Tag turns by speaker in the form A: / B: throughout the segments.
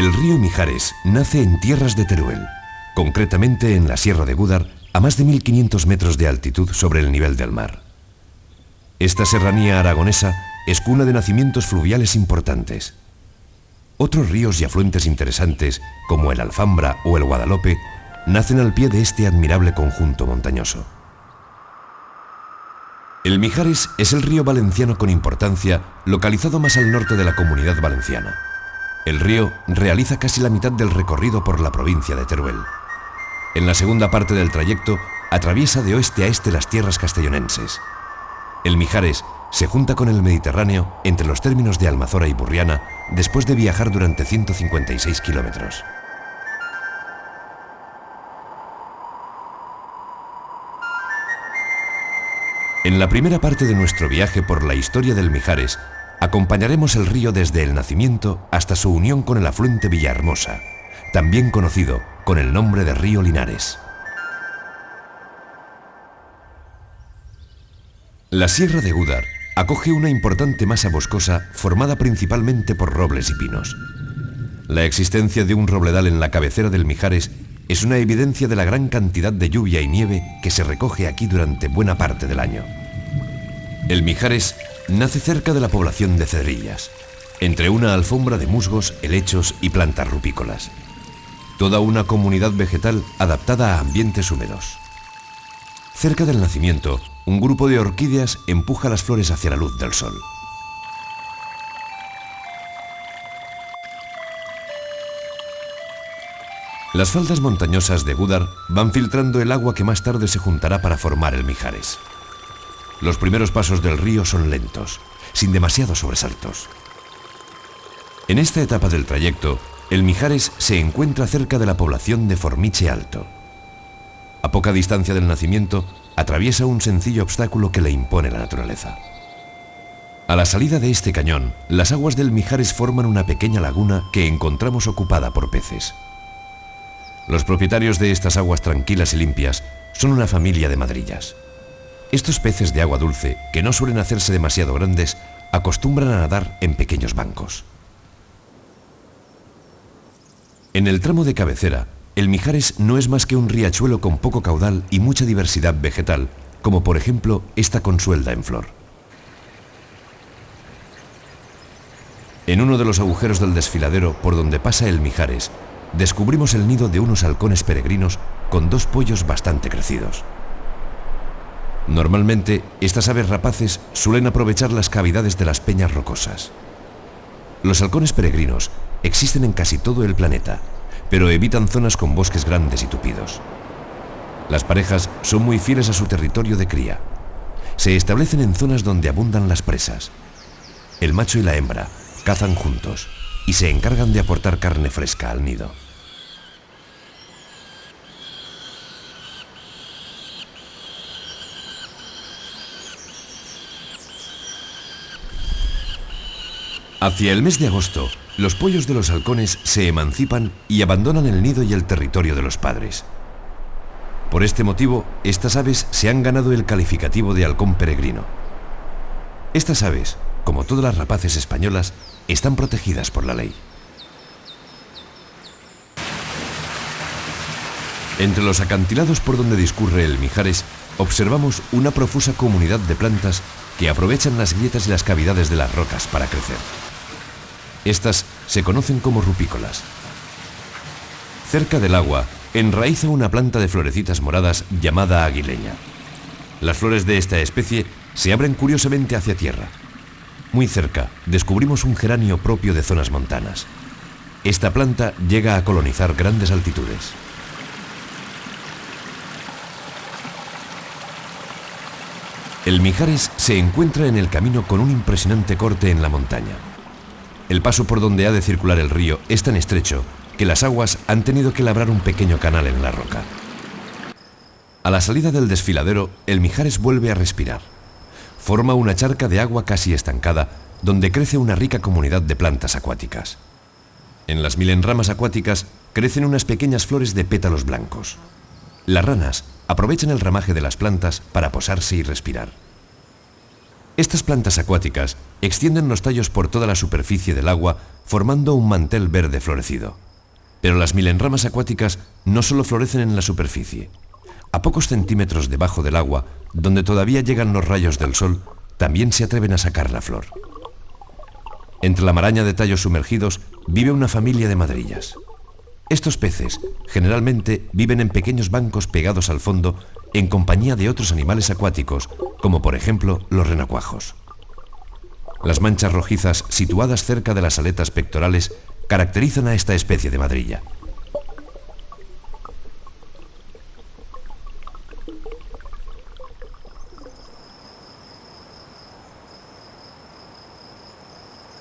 A: El río Mijares nace en tierras de Teruel, concretamente en la Sierra de Gúdar, a más de 1500 metros de altitud sobre el nivel del mar. Esta serranía aragonesa es cuna de nacimientos fluviales importantes. Otros ríos y afluentes interesantes, como el Alfambra o el Guadalope, nacen al pie de este admirable conjunto montañoso. El Mijares es el río valenciano con importancia, localizado más al norte de la Comunidad Valenciana. El río realiza casi la mitad del recorrido por la provincia de Teruel. En la segunda parte del trayecto, atraviesa de oeste a este las tierras castellonenses. El Mijares se junta con el Mediterráneo entre los términos de Almazora y Burriana después de viajar durante 156 kilómetros. En la primera parte de nuestro viaje por la historia del Mijares, acompañaremos el río desde el nacimiento hasta su unión con el afluente Villahermosa, también conocido con el nombre de río Linares. La Sierra de Gúdar acoge una importante masa boscosa formada principalmente por robles y pinos. La existencia de un robledal en la cabecera del Mijares es una evidencia de la gran cantidad de lluvia y nieve que se recoge aquí durante buena parte del año. El Mijares nace cerca de la población de Cedrillas, entre una alfombra de musgos, helechos y plantas rupícolas. Toda una comunidad vegetal adaptada a ambientes húmedos. Cerca del nacimiento, un grupo de orquídeas empuja las flores hacia la luz del sol. Las faldas montañosas de Gúdar van filtrando el agua que más tarde se juntará para formar el Mijares. Los primeros pasos del río son lentos, sin demasiados sobresaltos. En esta etapa del trayecto, el Mijares se encuentra cerca de la población de Formiche Alto. A poca distancia del nacimiento, atraviesa un sencillo obstáculo que le impone la naturaleza. A la salida de este cañón, las aguas del Mijares forman una pequeña laguna que encontramos ocupada por peces. Los propietarios de estas aguas tranquilas y limpias son una familia de madrillas. Estos peces de agua dulce, que no suelen hacerse demasiado grandes, acostumbran a nadar en pequeños bancos. En el tramo de cabecera, el Mijares no es más que un riachuelo con poco caudal y mucha diversidad vegetal, como por ejemplo esta consuelda en flor. En uno de los agujeros del desfiladero por donde pasa el Mijares, descubrimos el nido de unos halcones peregrinos con 2 pollos bastante crecidos. Normalmente, estas aves rapaces suelen aprovechar las cavidades de las peñas rocosas. Los halcones peregrinos existen en casi todo el planeta, pero evitan zonas con bosques grandes y tupidos. Las parejas son muy fieles a su territorio de cría. Se establecen en zonas donde abundan las presas. El macho y la hembra cazan juntos y se encargan de aportar carne fresca al nido. Hacia el mes de agosto, los pollos de los halcones se emancipan y abandonan el nido y el territorio de los padres. Por este motivo, estas aves se han ganado el calificativo de halcón peregrino. Estas aves, como todas las rapaces españolas, están protegidas por la ley. Entre los acantilados por donde discurre el Mijares, observamos una profusa comunidad de plantas que aprovechan las grietas y las cavidades de las rocas para crecer. Estas se conocen como rupícolas. Cerca del agua, enraiza una planta de florecitas moradas llamada aguileña. Las flores de esta especie se abren curiosamente hacia tierra. Muy cerca, descubrimos un geranio propio de zonas montanas. Esta planta llega a colonizar grandes altitudes. El Mijares se encuentra en el camino con un impresionante corte en la montaña. El paso por donde ha de circular el río es tan estrecho que las aguas han tenido que labrar un pequeño canal en la roca. A la salida del desfiladero, el Mijares vuelve a respirar. Forma una charca de agua casi estancada, donde crece una rica comunidad de plantas acuáticas. En las milenramas acuáticas crecen unas pequeñas flores de pétalos blancos. Las ranas aprovechan el ramaje de las plantas para posarse y respirar. Estas plantas acuáticas extienden los tallos por toda la superficie del agua, formando un mantel verde florecido. Pero las milenramas acuáticas no solo florecen en la superficie. A pocos centímetros debajo del agua, donde todavía llegan los rayos del sol, también se atreven a sacar la flor. Entre la maraña de tallos sumergidos vive una familia de madrillas. Estos peces generalmente viven en pequeños bancos pegados al fondo en compañía de otros animales acuáticos, como por ejemplo los renacuajos. Las manchas rojizas situadas cerca de las aletas pectorales caracterizan a esta especie de madrilla.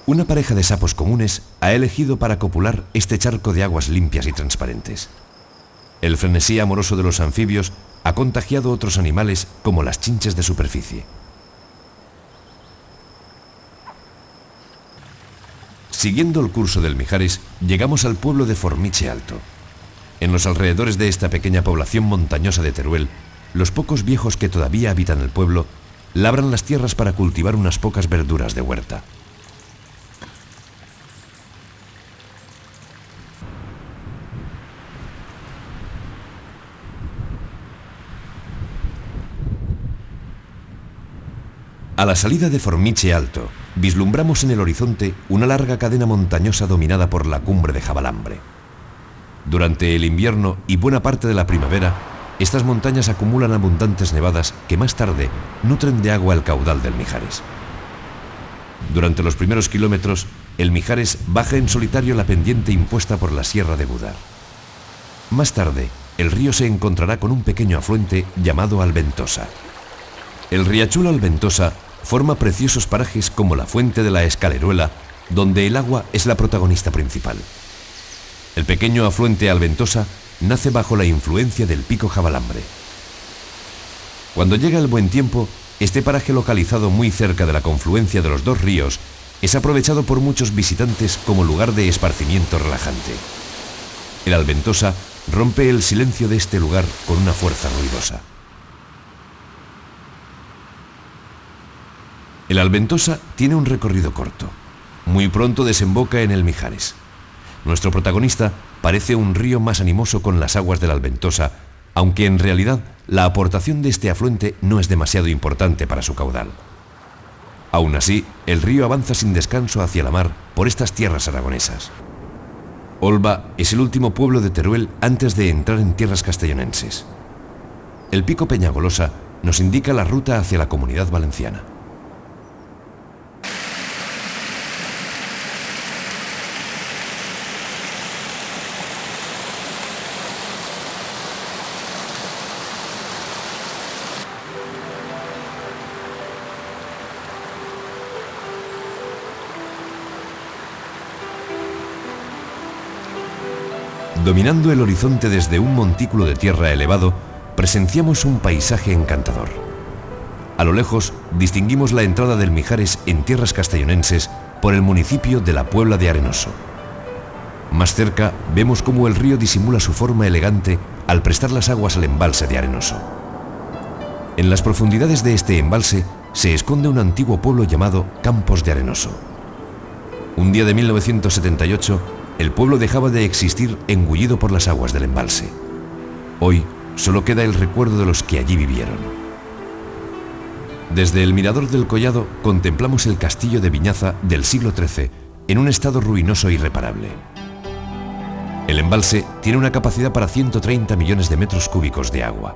A: Una pareja de sapos comunes ha elegido para copular este charco de aguas limpias y transparentes. El frenesí amoroso de los anfibios ha contagiado otros animales como las chinches de superficie. Siguiendo el curso del Mijares, llegamos al pueblo de Formiche Alto. En los alrededores de esta pequeña población montañosa de Teruel, los pocos viejos que todavía habitan el pueblo labran las tierras para cultivar unas pocas verduras de huerta. A la salida de Formiche Alto, vislumbramos en el horizonte una larga cadena montañosa dominada por la cumbre de Jabalambre. Durante el invierno y buena parte de la primavera, estas montañas acumulan abundantes nevadas que más tarde nutren de agua el caudal del Mijares. Durante los primeros kilómetros, el Mijares baja en solitario la pendiente impuesta por la Sierra de Gúdar. Más tarde, el río se encontrará con un pequeño afluente llamado Alventosa. El riachuelo Alventosa forma preciosos parajes como la fuente de la Escaleruela, donde el agua es la protagonista principal. El pequeño afluente Alventosa nace bajo la influencia del pico Jabalambre. Cuando llega el buen tiempo, este paraje localizado muy cerca de la confluencia de los dos ríos es aprovechado por muchos visitantes como lugar de esparcimiento relajante. El Alventosa rompe el silencio de este lugar con una fuerza ruidosa. El Alventosa tiene un recorrido corto. Muy pronto desemboca en el Mijares. Nuestro protagonista parece un río más animoso con las aguas del Alventosa, aunque en realidad la aportación de este afluente no es demasiado importante para su caudal. Aún así, el río avanza sin descanso hacia la mar por estas tierras aragonesas. Olba es el último pueblo de Teruel antes de entrar en tierras castellonenses. El pico Peñagolosa nos indica la ruta hacia la Comunidad Valenciana. Dominando el horizonte desde un montículo de tierra elevado, presenciamos un paisaje encantador. A lo lejos, distinguimos la entrada del Mijares en tierras castellonenses por el municipio de la Puebla de Arenoso. Más cerca, vemos cómo el río disimula su forma elegante al prestar las aguas al embalse de Arenoso. En las profundidades de este embalse se esconde un antiguo pueblo llamado Campos de Arenoso. Un día de 1978, el pueblo dejaba de existir engullido por las aguas del embalse. Hoy solo queda el recuerdo de los que allí vivieron. Desde el mirador del collado contemplamos el castillo de Viñaza del siglo XIII en un estado ruinoso e irreparable. El embalse tiene una capacidad para 130 millones de metros cúbicos de agua.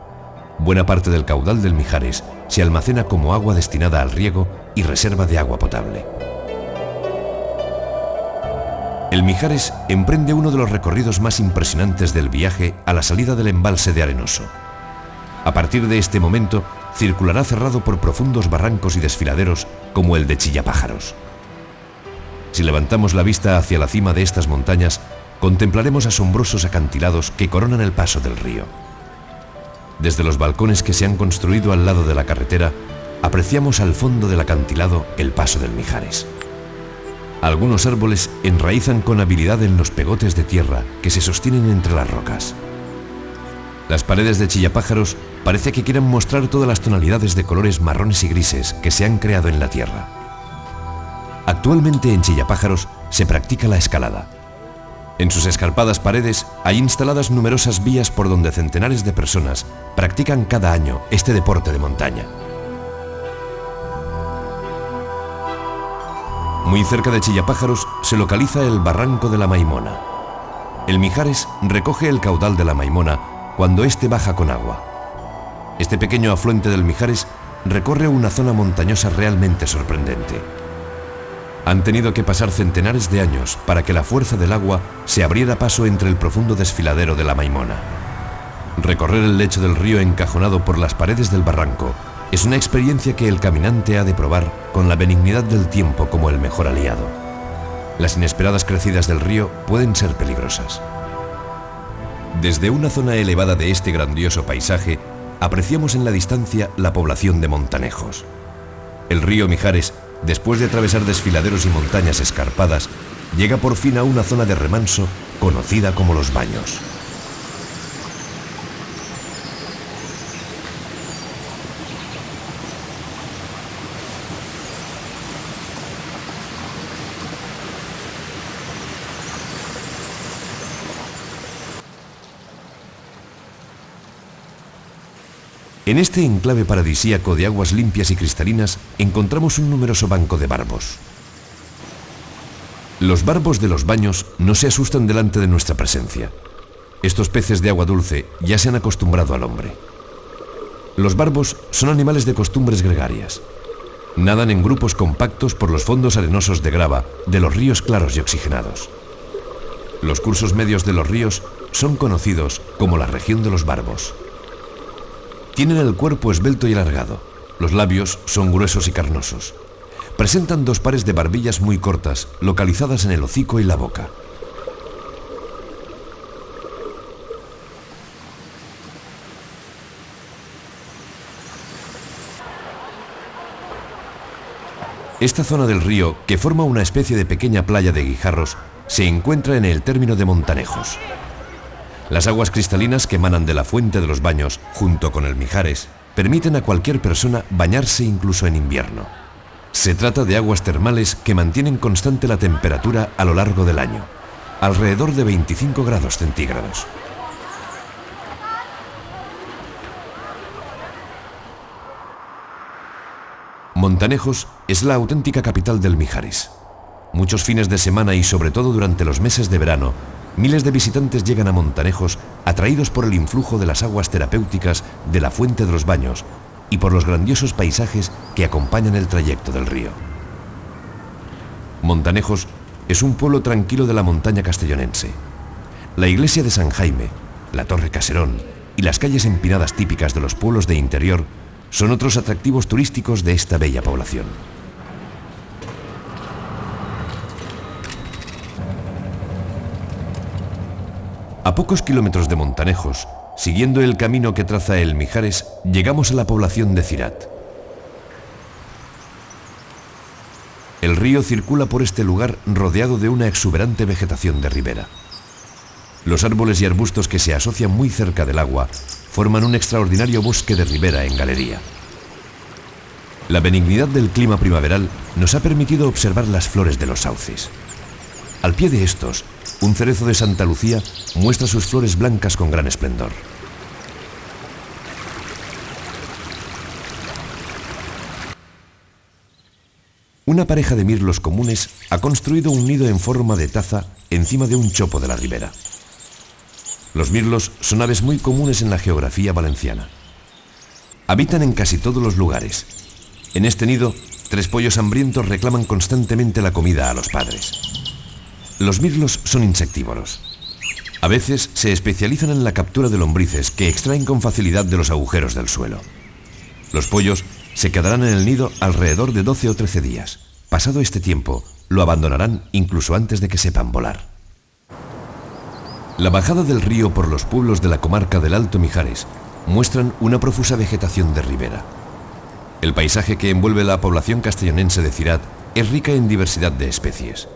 A: Buena parte del caudal del Mijares se almacena como agua destinada al riego y reserva de agua potable. El Mijares emprende uno de los recorridos más impresionantes del viaje a la salida del embalse de Arenoso. A partir de este momento, circulará cerrado por profundos barrancos y desfiladeros como el de Chillapájaros. Si levantamos la vista hacia la cima de estas montañas, contemplaremos asombrosos acantilados que coronan el paso del río. Desde los balcones que se han construido al lado de la carretera, apreciamos al fondo del acantilado el paso del Mijares. Algunos árboles enraizan con habilidad en los pegotes de tierra que se sostienen entre las rocas. Las paredes de Chillapájaros parece que quieren mostrar todas las tonalidades de colores marrones y grises que se han creado en la tierra. Actualmente en Chillapájaros se practica la escalada. En sus escarpadas paredes hay instaladas numerosas vías por donde centenares de personas practican cada año este deporte de montaña. Muy cerca de Chillapájaros se localiza el Barranco de la Maimona. El Mijares recoge el caudal de la Maimona cuando éste baja con agua. Este pequeño afluente del Mijares recorre una zona montañosa realmente sorprendente. Han tenido que pasar centenares de años para que la fuerza del agua se abriera paso entre el profundo desfiladero de la Maimona. Recorrer el lecho del río encajonado por las paredes del barranco es una experiencia que el caminante ha de probar con la benignidad del tiempo como el mejor aliado. Las inesperadas crecidas del río pueden ser peligrosas. Desde una zona elevada de este grandioso paisaje, apreciamos en la distancia la población de Montanejos. El río Mijares, después de atravesar desfiladeros y montañas escarpadas, llega por fin a una zona de remanso conocida como Los Baños. En este enclave paradisíaco de aguas limpias y cristalinas encontramos un numeroso banco de barbos. Los barbos de Los Baños no se asustan delante de nuestra presencia. Estos peces de agua dulce ya se han acostumbrado al hombre. Los barbos son animales de costumbres gregarias. Nadan en grupos compactos por los fondos arenosos de grava de los ríos claros y oxigenados. Los cursos medios de los ríos son conocidos como la región de los barbos. Tienen el cuerpo esbelto y alargado. Los labios son gruesos y carnosos. Presentan dos pares de barbillas muy cortas, localizadas en el hocico y la boca. Esta zona del río, que forma una especie de pequeña playa de guijarros, se encuentra en el término de Montanejos. Las aguas cristalinas que emanan de la fuente de Los Baños, junto con el Mijares, permiten a cualquier persona bañarse incluso en invierno. Se trata de aguas termales que mantienen constante la temperatura a lo largo del año, alrededor de 25 grados centígrados. Montanejos es la auténtica capital del Mijares. Muchos fines de semana y sobre todo durante los meses de verano, miles de visitantes llegan a Montanejos atraídos por el influjo de las aguas terapéuticas de la fuente de Los Baños y por los grandiosos paisajes que acompañan el trayecto del río. Montanejos es un pueblo tranquilo de la montaña castellonense. La iglesia de San Jaime, la Torre Caserón y las calles empinadas típicas de los pueblos de interior son otros atractivos turísticos de esta bella población. A pocos kilómetros de Montanejos, siguiendo el camino que traza el Mijares, llegamos a la población de Cirat. El río circula por este lugar rodeado de una exuberante vegetación de ribera. Los árboles y arbustos que se asocian muy cerca del agua forman un extraordinario bosque de ribera en galería. La benignidad del clima primaveral nos ha permitido observar las flores de los sauces. Al pie de estos, un cerezo de Santa Lucía muestra sus flores blancas con gran esplendor. Una pareja de mirlos comunes ha construido un nido en forma de taza encima de un chopo de la ribera. Los mirlos son aves muy comunes en la geografía valenciana. Habitan en casi todos los lugares. En este nido, 3 pollos hambrientos reclaman constantemente la comida a los padres. Los mirlos son insectívoros. A veces se especializan en la captura de lombrices que extraen con facilidad de los agujeros del suelo. Los pollos se quedarán en el nido alrededor de 12 o 13 días. Pasado este tiempo, lo abandonarán incluso antes de que sepan volar. La bajada del río por los pueblos de la comarca del Alto Mijares muestran una profusa vegetación de ribera. El paisaje que envuelve la población castellonense de Cirat es rica en diversidad de especies.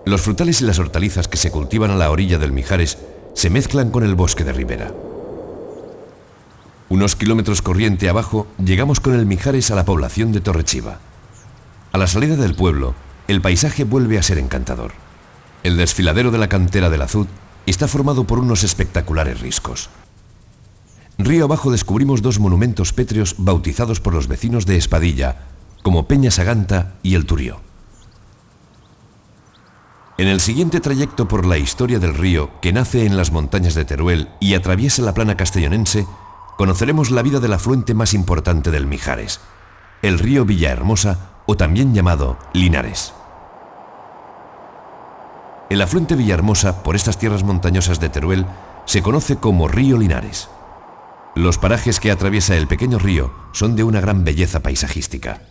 A: Los frutales y las hortalizas que se cultivan a la orilla del Mijares se mezclan con el bosque de ribera. Unos kilómetros corriente abajo, llegamos con el Mijares a la población de Torrechiva. A la salida del pueblo, el paisaje vuelve a ser encantador. El desfiladero de la cantera del Azud está formado por unos espectaculares riscos. Río abajo descubrimos dos monumentos pétreos bautizados por los vecinos de Espadilla, como Peña Saganta y El Turió. En el siguiente trayecto por la historia del río, que nace en las montañas de Teruel y atraviesa la plana castellonense, conoceremos la vida del afluente más importante del Mijares, el río Villahermosa, o también llamado Linares. El afluente Villahermosa, por estas tierras montañosas de Teruel, se conoce como río Linares. Los parajes que atraviesa el pequeño río son de una gran belleza paisajística.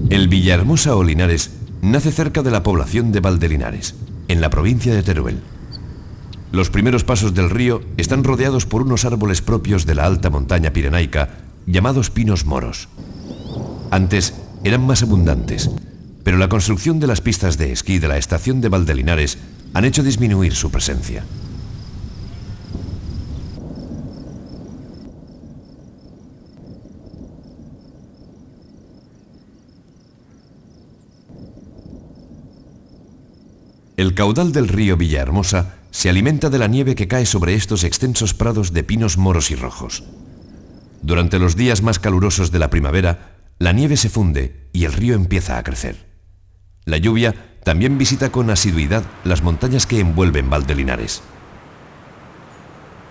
A: El Villahermosa o Linares nace cerca de la población de Valdelinares, en la provincia de Teruel. Los primeros pasos del río están rodeados por unos árboles propios de la alta montaña pirenaica, llamados pinos moros. Antes eran más abundantes, pero la construcción de las pistas de esquí de la estación de Valdelinares han hecho disminuir su presencia. El caudal del río Villahermosa se alimenta de la nieve que cae sobre estos extensos prados de pinos moros y rojos. Durante los días más calurosos de la primavera, la nieve se funde y el río empieza a crecer. La lluvia también visita con asiduidad las montañas que envuelven Valdelinares.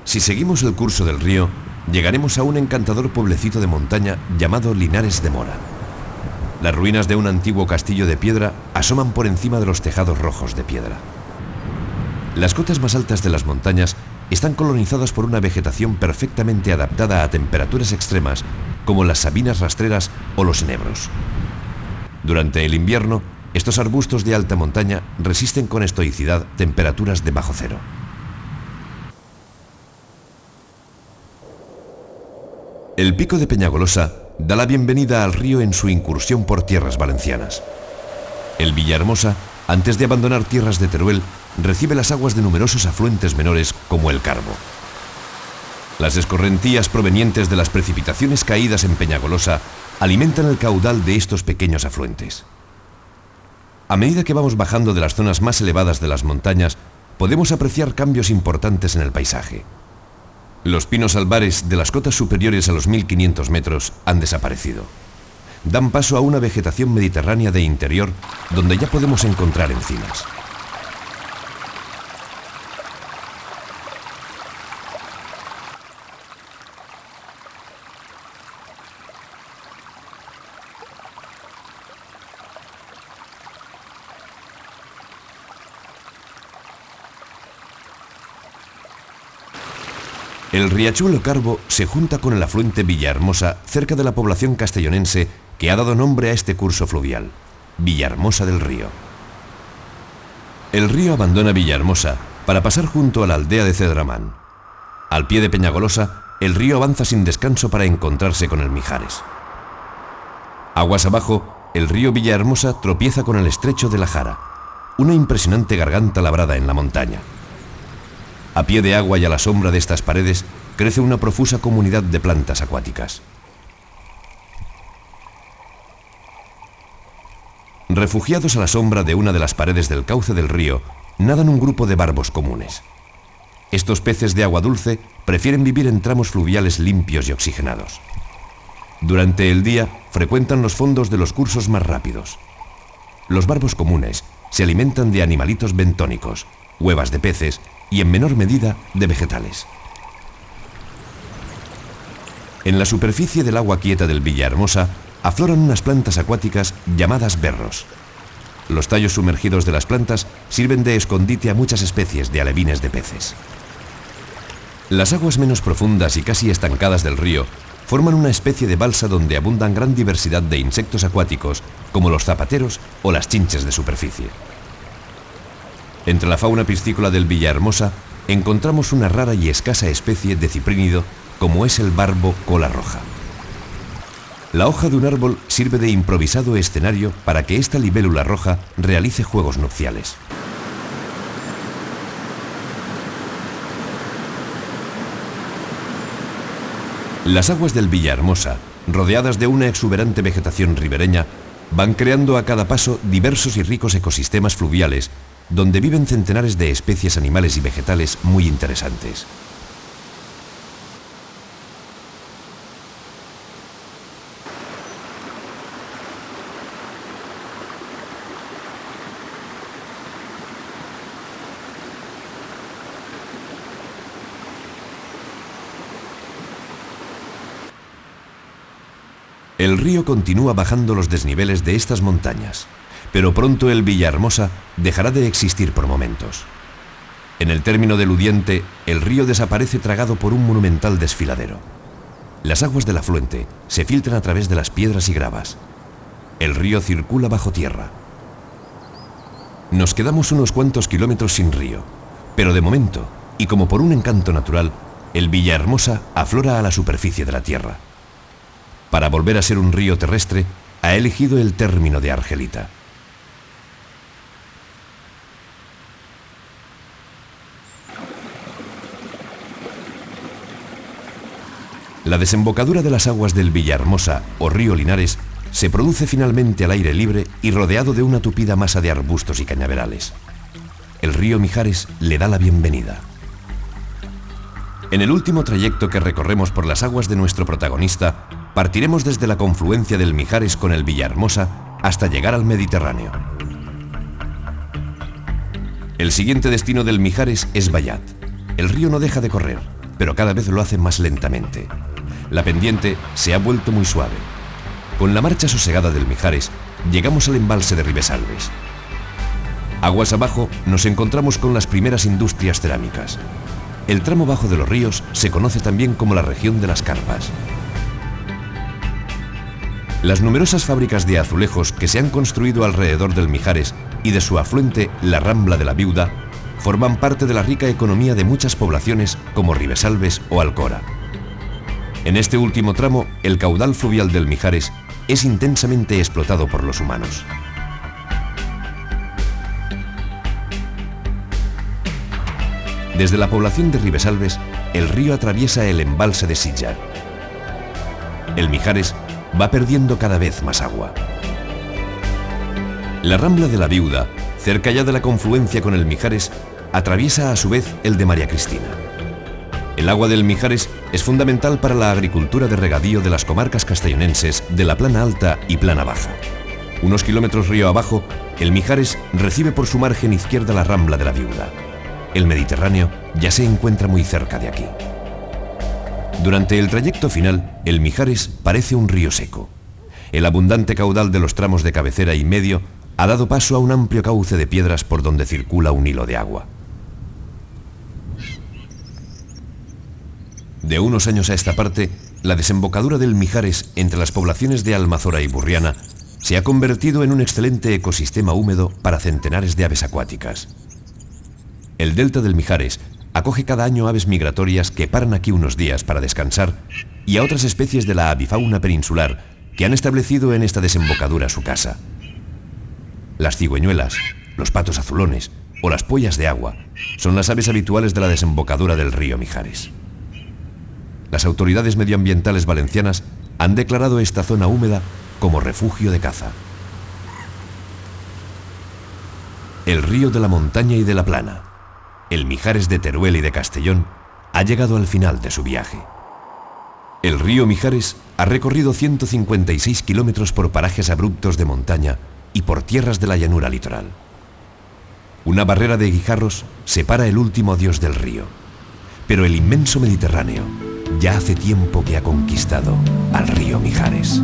A: Si seguimos el curso del río, llegaremos a un encantador pueblecito de montaña llamado Linares de Mora. Las ruinas de un antiguo castillo de piedra asoman por encima de los tejados rojos de piedra. Las cotas más altas de las montañas están colonizadas por una vegetación perfectamente adaptada a temperaturas extremas como las sabinas rastreras o los enebros. Durante el invierno, estos arbustos de alta montaña resisten con estoicidad temperaturas de bajo cero. El pico de Peñagolosa da la bienvenida al río en su incursión por tierras valencianas. El Villahermosa, antes de abandonar tierras de Teruel, recibe las aguas de numerosos afluentes menores como el Carbo. Las escorrentías provenientes de las precipitaciones caídas en Peñagolosa alimentan el caudal de estos pequeños afluentes. A medida que vamos bajando de las zonas más elevadas de las montañas, podemos apreciar cambios importantes en el paisaje. Los pinos albares de las cotas superiores a los 1500 metros han desaparecido. Dan paso a una vegetación mediterránea de interior donde ya podemos encontrar encinas. El riachuelo Carbo se junta con el afluente Villahermosa cerca de la población castellonense que ha dado nombre a este curso fluvial, Villahermosa del Río. El río abandona Villahermosa para pasar junto a la aldea de Cedramán. Al pie de Peñagolosa, el río avanza sin descanso para encontrarse con el Mijares. Aguas abajo, el río Villahermosa tropieza con el estrecho de la Jara, una impresionante garganta labrada en la montaña. A pie de agua y a la sombra de estas paredes crece una profusa comunidad de plantas acuáticas. Refugiados a la sombra de una de las paredes del cauce del río, nadan un grupo de barbos comunes. Estos peces de agua dulce prefieren vivir en tramos fluviales limpios y oxigenados. Durante el día frecuentan los fondos de los cursos más rápidos. Los barbos comunes se alimentan de animalitos bentónicos, huevas de peces y en menor medida de vegetales. En la superficie del agua quieta del Villahermosa afloran unas plantas acuáticas llamadas berros. Los tallos sumergidos de las plantas sirven de escondite a muchas especies de alevines de peces. Las aguas menos profundas y casi estancadas del río forman una especie de balsa donde abundan gran diversidad de insectos acuáticos como los zapateros o las chinches de superficie. Entre la fauna piscícola del Villahermosa encontramos una rara y escasa especie de ciprínido como es el barbo cola roja. La hoja de un árbol sirve de improvisado escenario para que esta libélula roja realice juegos nupciales. Las aguas del Villahermosa, rodeadas de una exuberante vegetación ribereña, van creando a cada paso diversos y ricos ecosistemas fluviales, donde viven centenares de especies animales y vegetales muy interesantes. El río continúa bajando los desniveles de estas montañas, pero pronto el Villahermosa dejará de existir por momentos. En el término del Udiente, el río desaparece tragado por un monumental desfiladero. Las aguas del afluente se filtran a través de las piedras y gravas. El río circula bajo tierra. Nos quedamos unos cuantos kilómetros sin río, pero de momento, y como por un encanto natural, el Villahermosa aflora a la superficie de la tierra. Para volver a ser un río terrestre, ha elegido el término de Argelita. La desembocadura de las aguas del Villahermosa o río Linares se produce finalmente al aire libre y rodeado de una tupida masa de arbustos y cañaverales. El río Mijares le da la bienvenida. En el último trayecto que recorremos por las aguas de nuestro protagonista, partiremos desde la confluencia del Mijares con el Villahermosa hasta llegar al Mediterráneo. El siguiente destino del Mijares es Bayat. El río no deja de correr, pero cada vez lo hace más lentamente. La pendiente se ha vuelto muy suave. Con la marcha sosegada del Mijares, llegamos al embalse de Ribesalbes. Aguas abajo nos encontramos con las primeras industrias cerámicas. El tramo bajo de los ríos se conoce también como la región de las Carpas. Las numerosas fábricas de azulejos que se han construido alrededor del Mijares y de su afluente, la Rambla de la Viuda, forman parte de la rica economía de muchas poblaciones como Ribesalbes o Alcora. En este último tramo, el caudal fluvial del Mijares es intensamente explotado por los humanos. Desde la población de Ribesalbes, el río atraviesa el embalse de Sitjar. El Mijares va perdiendo cada vez más agua. La Rambla de la Viuda, cerca ya de la confluencia con el Mijares, atraviesa a su vez el de María Cristina. El agua del Mijares es fundamental para la agricultura de regadío de las comarcas castellonenses de la Plana Alta y Plana Baja. Unos kilómetros río abajo, el Mijares recibe por su margen izquierda la Rambla de la Viuda. El Mediterráneo ya se encuentra muy cerca de aquí. Durante el trayecto final, el Mijares parece un río seco. El abundante caudal de los tramos de cabecera y medio ha dado paso a un amplio cauce de piedras por donde circula un hilo de agua. De unos años a esta parte, la desembocadura del Mijares entre las poblaciones de Almazora y Burriana se ha convertido en un excelente ecosistema húmedo para centenares de aves acuáticas. El delta del Mijares acoge cada año aves migratorias que paran aquí unos días para descansar y a otras especies de la avifauna peninsular que han establecido en esta desembocadura su casa. Las cigüeñuelas, los patos azulones o las pollas de agua son las aves habituales de la desembocadura del río Mijares. Las autoridades medioambientales valencianas han declarado esta zona húmeda como refugio de caza. El río de la montaña y de la plana, el Mijares de Teruel y de Castellón, ha llegado al final de su viaje. El río Mijares ha recorrido 156 kilómetros por parajes abruptos de montaña y por tierras de la llanura litoral. Una barrera de guijarros separa el último adiós del río, pero el inmenso Mediterráneo ya hace tiempo que ha conquistado al río Mijares.